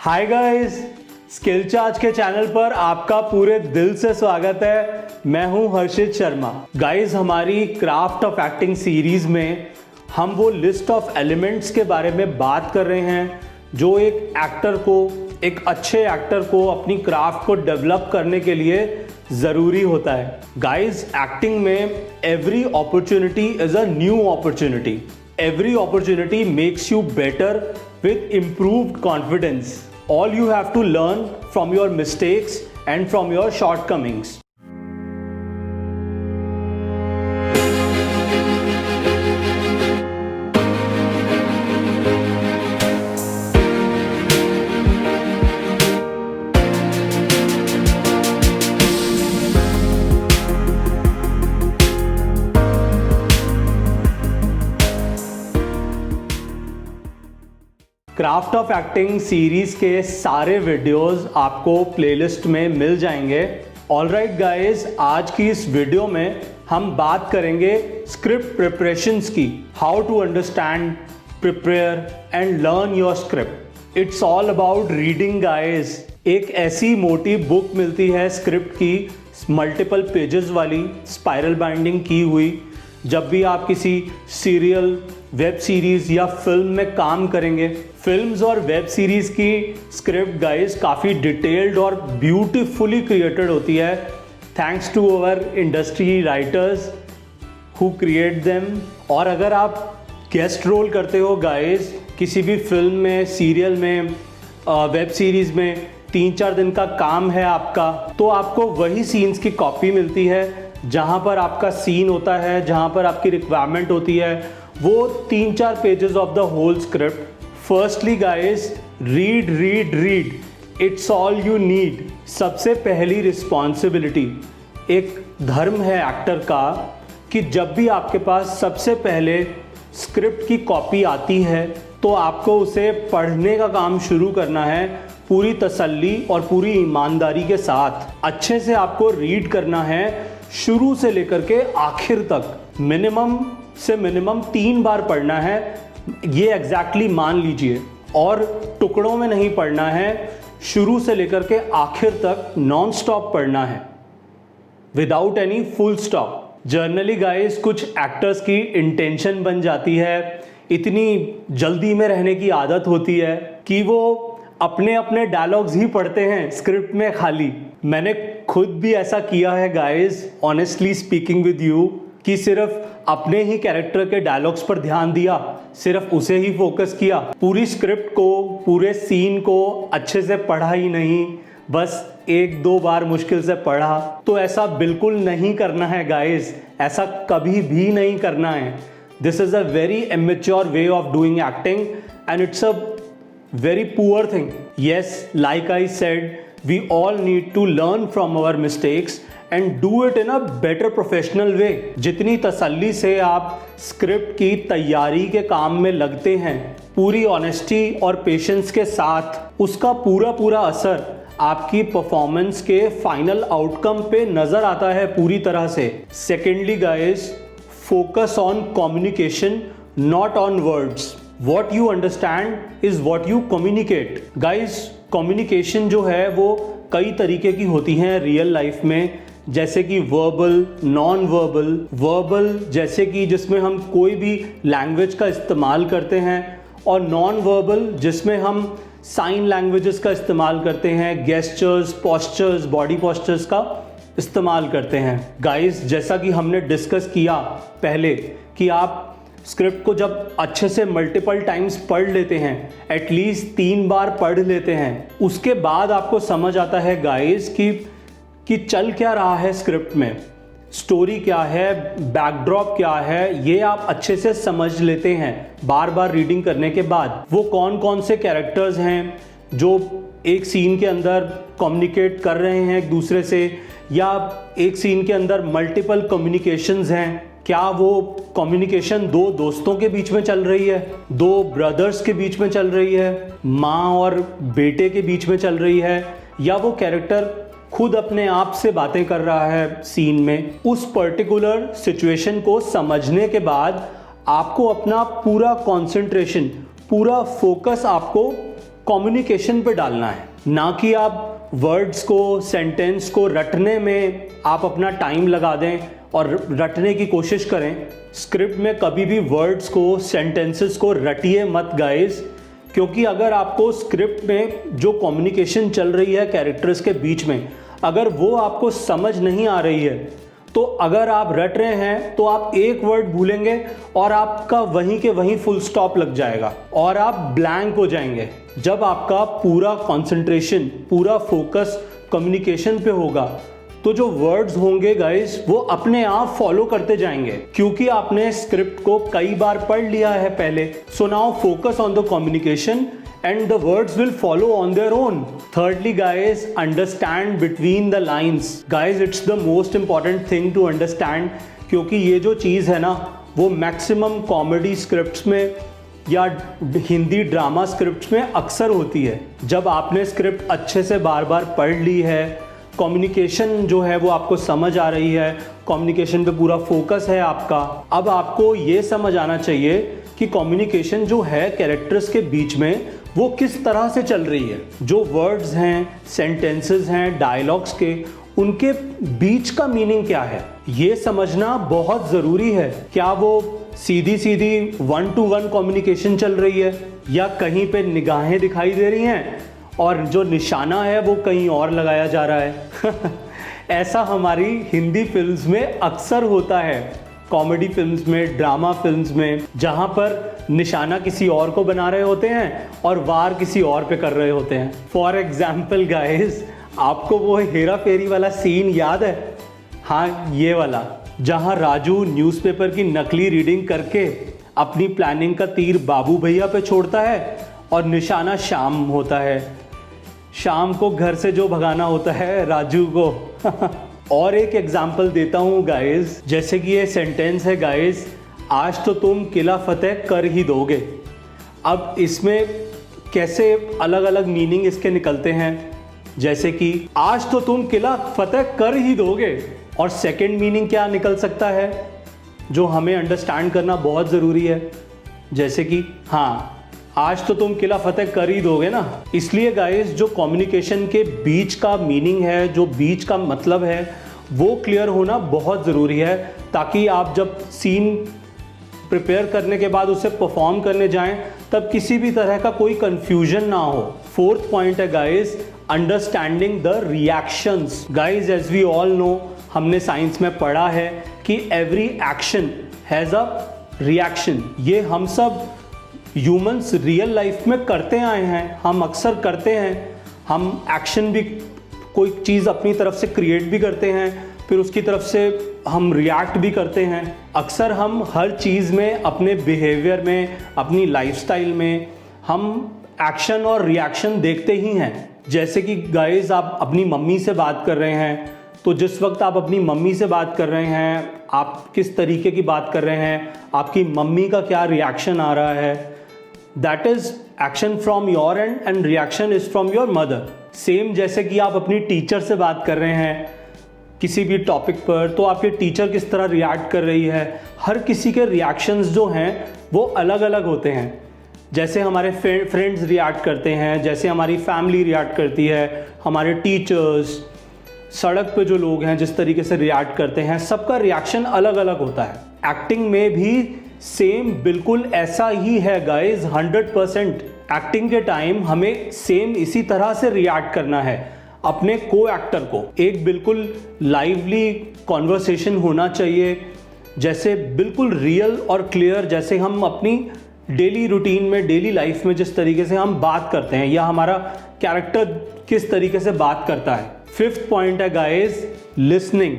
Hi guys, skill charge के channel पर आपका पूरे दिल से स्वागत है। मैं हूं हर्षित शर्मा। गाइस, हमारी क्राफ्ट ऑफ एक्टिंग सीरीज में हम वो लिस्ट ऑफ एलिमेंट्स के बारे में बात कर रहे हैं जो एक अच्छे एक्टर को अपनी क्राफ्ट को डेवलप करने के लिए ज़रूरी होता है। गाइस, एक्टिंग में every opportunity is a new opportunity. Every opportunity makes you better with improved confidence. All you have to learn from your mistakes and from your shortcomings. Craft of acting series के सारे videos आपको playlist में मिल जाएंगे। Alright guys, आज की इस video में हम बात करेंगे स्क्रिप्ट प्रिपरेशंस की। How to understand, prepare and learn your script. It's all about reading guys. एक ऐसी मोटी बुक मिलती है स्क्रिप्ट की, मल्टीपल पेजेस वाली, स्पाइरल बाइंडिंग की हुई। जब भी आप किसी सीरियल, वेब सीरीज या फिल्म में काम करेंगे, फिल्म्स और वेब सीरीज की स्क्रिप्ट गाइस काफ़ी डिटेल्ड और ब्यूटीफुली क्रिएटेड होती है, thanks to our industry writers who create them. और अगर आप गेस्ट रोल करते हो गाइस किसी भी फिल्म में, सीरियल में, वेब सीरीज में, 3-4 दिन का काम है आपका, तो आपको वही सीन्स की कॉपी मिलती है जहाँ पर आपका सीन होता है, जहाँ पर आपकी रिक्वायरमेंट होती है, वो 3-4 pages of the whole script. Firstly guys, read, it's all you need. सबसे पहली रिस्पॉन्सिबिलिटी, एक धर्म है एक्टर का कि जब भी आपके पास सबसे पहले स्क्रिप्ट की कॉपी आती है तो आपको उसे पढ़ने का काम शुरू करना है पूरी तसल्ली और पूरी ईमानदारी के साथ। अच्छे से आपको रीड करना है, शुरू से लेकर के आखिर तक मिनिमम से मिनिमम 3 बार पढ़ना है, ये एग्जैक्टली मान लीजिए। और टुकड़ों में नहीं पढ़ना है, शुरू से लेकर के आखिर तक नॉन स्टॉप पढ़ना है, without any full stop. Generally guys, कुछ एक्टर्स की इंटेंशन बन जाती है, इतनी जल्दी में रहने की आदत होती है कि वो अपने अपने डायलॉग्स ही पढ़ते हैं स्क्रिप्ट में खाली। मैंने खुद भी ऐसा किया है guys, honestly speaking with you, कि सिर्फ अपने ही कैरेक्टर के डायलॉग्स पर ध्यान दिया, सिर्फ उसे ही फोकस किया, पूरी स्क्रिप्ट को, पूरे सीन को अच्छे से पढ़ा ही नहीं, बस 1-2 बार मुश्किल से पढ़ा। तो ऐसा बिल्कुल नहीं करना है गाइस, ऐसा कभी भी नहीं करना है। This is a very immature way of doing acting and it's a very poor thing. Yes, like I said, we all need to learn from our mistakes and do it in a better professional way. जितनी तसल्ली से आप script की तैयारी के काम में लगते हैं, पूरी ऑनेस्टी और पेशेंस के साथ, उसका पूरा असर आपकी परफॉर्मेंस के फाइनल आउटकम पे नज़र आता है पूरी तरह से। Secondly guys, focus on communication, not on words. What you understand is what you communicate. Guys, communication जो है वो कई तरीके की होती हैं रियल लाइफ में, जैसे कि वर्बल, नॉन वर्बल। वर्बल जैसे कि जिसमें हम कोई भी लैंग्वेज का इस्तेमाल करते हैं, और नॉन वर्बल जिसमें हम साइन लैंग्वेजेस का इस्तेमाल करते हैं, गेस्चर्स, पोस्चर्स, बॉडी पोस्चर्स का इस्तेमाल करते हैं। गाइस, जैसा कि हमने डिस्कस किया पहले कि आप स्क्रिप्ट को जब अच्छे से मल्टीपल टाइम्स पढ़ लेते हैं, एटलीस्ट 3 बार पढ़ लेते हैं, उसके बाद आपको समझ आता है गाइस कि चल क्या रहा है स्क्रिप्ट में, स्टोरी क्या है, बैकड्रॉप क्या है, ये आप अच्छे से समझ लेते हैं बार बार रीडिंग करने के बाद। वो कौन कौन से कैरेक्टर्स हैं जो एक सीन के अंदर कम्युनिकेट कर रहे हैं एक दूसरे से, या एक सीन के अंदर मल्टीपल कम्युनिकेशंस हैं। क्या वो कम्युनिकेशन 2 दोस्तों के बीच में चल रही है, 2 ब्रदर्स के बीच में चल रही है, माँ और बेटे के बीच में चल रही है, या वो कैरेक्टर खुद अपने आप से बातें कर रहा है सीन में। उस पर्टिकुलर सिचुएशन को समझने के बाद आपको अपना पूरा कंसंट्रेशन, पूरा फोकस आपको कम्युनिकेशन पे डालना है, ना कि आप वर्ड्स को, सेंटेंस को रटने में आप अपना टाइम लगा दें और रटने की कोशिश करें। स्क्रिप्ट में कभी भी वर्ड्स को, सेंटेंसेस को रटिए मत गाइस, क्योंकि अगर आपको स्क्रिप्ट में जो कम्युनिकेशन चल रही है कैरेक्टर्स के बीच में, अगर वो आपको समझ नहीं आ रही है, तो अगर आप रट रहे हैं तो आप एक वर्ड भूलेंगे और आपका वहीं के वहीं फुल स्टॉप लग जाएगा और आप ब्लैंक हो जाएंगे। जब आपका पूरा कंसंट्रेशन, पूरा फोकस कम्युनिकेशन पे होगा, तो जो वर्ड्स होंगे गाइस वो अपने आप फॉलो करते जाएंगे, क्योंकि आपने स्क्रिप्ट को कई बार पढ़ लिया है पहले। So now focus on the communication and the words will follow on their own. Thirdly guys, understand between the lines. Guys, it's the most important thing to understand, क्योंकि ये जो चीज़ है ना वो मैक्सिमम कॉमेडी स्क्रिप्ट्स में या Hindi drama scripts में अक्सर होती है। जब आपने स्क्रिप्ट अच्छे से बार बार पढ़ ली है, कम्युनिकेशन जो है वो आपको समझ आ रही है, कम्युनिकेशन पे पूरा फोकस है आपका, अब आपको ये समझ आना चाहिए कि कम्युनिकेशन जो है कैरेक्टर्स के बीच में वो किस तरह से चल रही है। जो वर्ड्स हैं, सेंटेंसेस हैं, डायलॉग्स के, उनके बीच का मीनिंग क्या है, ये समझना बहुत ज़रूरी है। क्या वो सीधी सीधी 1-to-1 कम्युनिकेशन चल रही है, या कहीं पे निगाहें दिखाई दे रही हैं और जो निशाना है वो कहीं और लगाया जा रहा है। ऐसा हमारी हिंदी फिल्म्स में अक्सर होता है, कॉमेडी फिल्म्स में, ड्रामा फिल्म्स में, जहाँ पर निशाना किसी और को बना रहे होते हैं और वार किसी और पे कर रहे होते हैं। फॉर एग्जाम्पल गाइस, आपको वो हेरा फेरी वाला सीन याद है? हाँ, ये वाला, जहाँ राजू न्यूज़पेपर की नकली रीडिंग करके अपनी प्लानिंग का तीर बाबू भैया पे छोड़ता है और निशाना शाम होता है। शाम को घर से जो भगाना होता है राजू को। और एक एग्जाम्पल देता हूँ गाइस, जैसे कि ये सेंटेंस है गाइस, आज तो तुम किला फतेह कर ही दोगे। अब इसमें कैसे अलग अलग मीनिंग इसके निकलते हैं, जैसे कि आज तो तुम किला फतेह कर ही दोगे, और सेकंड मीनिंग क्या निकल सकता है जो हमें अंडरस्टैंड करना बहुत ज़रूरी है, जैसे कि हाँ, आज तो तुम किला फतेह कर ही दोगे ना। इसलिए गाइस, जो कम्युनिकेशन के बीच का मीनिंग है, जो बीच का मतलब है, वो क्लियर होना बहुत ज़रूरी है, ताकि आप जब सीन प्रिपेयर करने के बाद उसे परफॉर्म करने जाएं तब किसी भी तरह का कोई कंफ्यूजन ना हो। फोर्थ पॉइंट है guys, understanding the reactions. Guys, as we all know, हमने साइंस में पढ़ा है कि every action has a reaction. ये हम सब ह्यूमंस रियल लाइफ में करते आए हैं, हम अक्सर करते हैं। हम एक्शन भी, कोई चीज़ अपनी तरफ से क्रिएट भी करते हैं, फिर उसकी तरफ से हम रिएक्ट भी करते हैं। अक्सर हम हर चीज़ में, अपने बिहेवियर में, अपनी लाइफस्टाइल में हम एक्शन और रिएक्शन देखते ही हैं। जैसे कि गाइस, आप अपनी मम्मी से बात कर रहे हैं, तो जिस वक्त आप अपनी मम्मी से बात कर रहे हैं, आप किस तरीके की बात कर रहे हैं, आपकी मम्मी का क्या रिएक्शन आ रहा है, that is action from your and and reaction is from your mother. Same जैसे कि आप अपनी टीचर से बात कर रहे हैं किसी भी टॉपिक पर, तो आपके टीचर किस तरह रिएक्ट कर रही है। हर किसी के रिएक्शंस जो हैं वो अलग अलग होते हैं। जैसे हमारे फ्रेंड्स रिएक्ट करते हैं, जैसे हमारी फैमिली रिएक्ट करती है, हमारे टीचर्स, सड़क पे जो लोग हैं जिस तरीके से रिएक्ट करते हैं, सबका रिएक्शन अलग अलग होता है। एक्टिंग में भी सेम बिल्कुल ऐसा ही है गाइज, 100%। एक्टिंग के टाइम हमें सेम इसी तरह से रिएक्ट करना है अपने को एक्टर को। एक बिल्कुल लाइवली कॉन्वर्सेशन होना चाहिए, जैसे बिल्कुल रियल और क्लियर, जैसे हम अपनी डेली रूटीन में, डेली लाइफ में जिस तरीके से हम बात करते हैं, या हमारा कैरेक्टर किस तरीके से बात करता है। फिफ्थ पॉइंट है गाइज, लिसनिंग,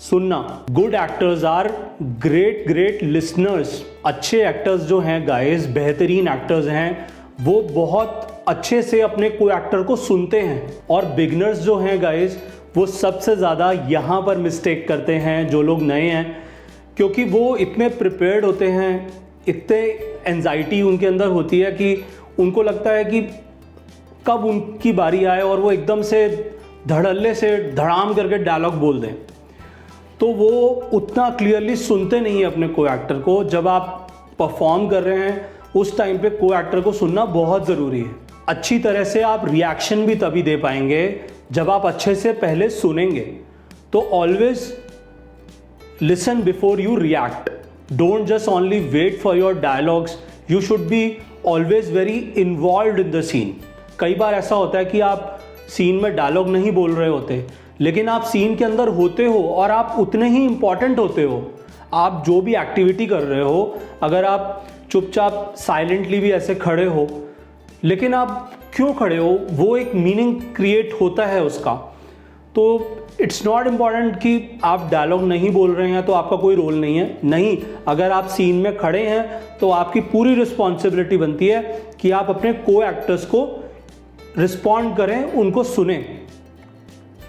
सुनना। Good actors are great listeners. अच्छे एक्टर्स जो हैं गाइज, बेहतरीन एक्टर्स हैं, वो बहुत अच्छे से अपने को एक्टर को सुनते हैं। और बिगनर्स जो हैं गाइज, वो सबसे ज़्यादा यहाँ पर मिस्टेक करते हैं, जो लोग नए हैं, क्योंकि वो इतने प्रिपेयर्ड होते हैं, इतने एंजाइटी उनके अंदर होती है कि उनको लगता है कि कब उनकी बारी आए और वो एकदम से धड़ल्ले से धड़ाम करके डायलॉग बोल दें, तो वो उतना क्लियरली सुनते नहीं है अपने को एक्टर को। जब आप परफॉर्म कर रहे हैं उस टाइम पे को एक्टर को सुनना बहुत ज़रूरी है। अच्छी तरह से आप रिएक्शन भी तभी दे पाएंगे जब आप अच्छे से पहले सुनेंगे। तो always listen before you react, don't just only wait for your dialogues, you should be always very involve in the scene. कई बार ऐसा होता है कि आप सीन में डायलॉग नहीं बोल रहे होते, लेकिन आप सीन के अंदर होते हो और आप उतने ही इंपॉर्टेंट होते हो। आप जो भी एक्टिविटी कर रहे हो, अगर आप चुपचाप साइलेंटली भी ऐसे खड़े हो, लेकिन आप क्यों खड़े हो, वो एक मीनिंग क्रिएट होता है उसका। तो इट्स नॉट इम्पॉर्टेंट कि आप डायलॉग नहीं बोल रहे हैं तो आपका कोई रोल नहीं है, नहीं। अगर आप सीन में खड़े हैं तो आपकी पूरी रिस्पॉन्सिबिलिटी बनती है कि आप अपने को एक्टर्स को रिस्पॉन्ड करें, उनको सुने,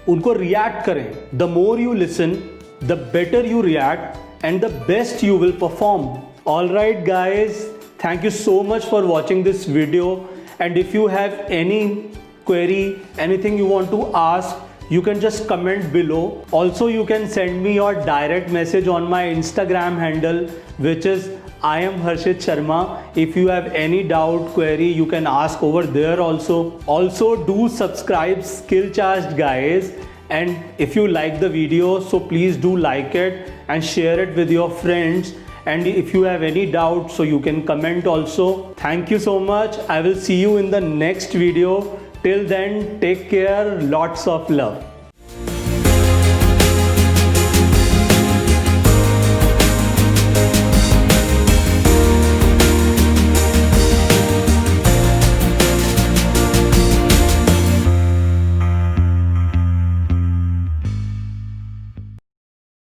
उनको रिएक्ट करें। The more you listen, the better you react and the best you will perform. Alright guys, thank you so much for watching this video, and if you have any query, anything you want to ask, you can just comment below. Also you can send me your direct message on my Instagram handle, which is I am Harshit Sharma. If you have any doubt, query, you can ask over there also. Also do subscribe Skill Charged guys, and if you like the video, so please do like it and share it with your friends. And if you have any doubt, so you can comment also. Thank you so much. I will see you in the next video. Till then, take care. Lots of love.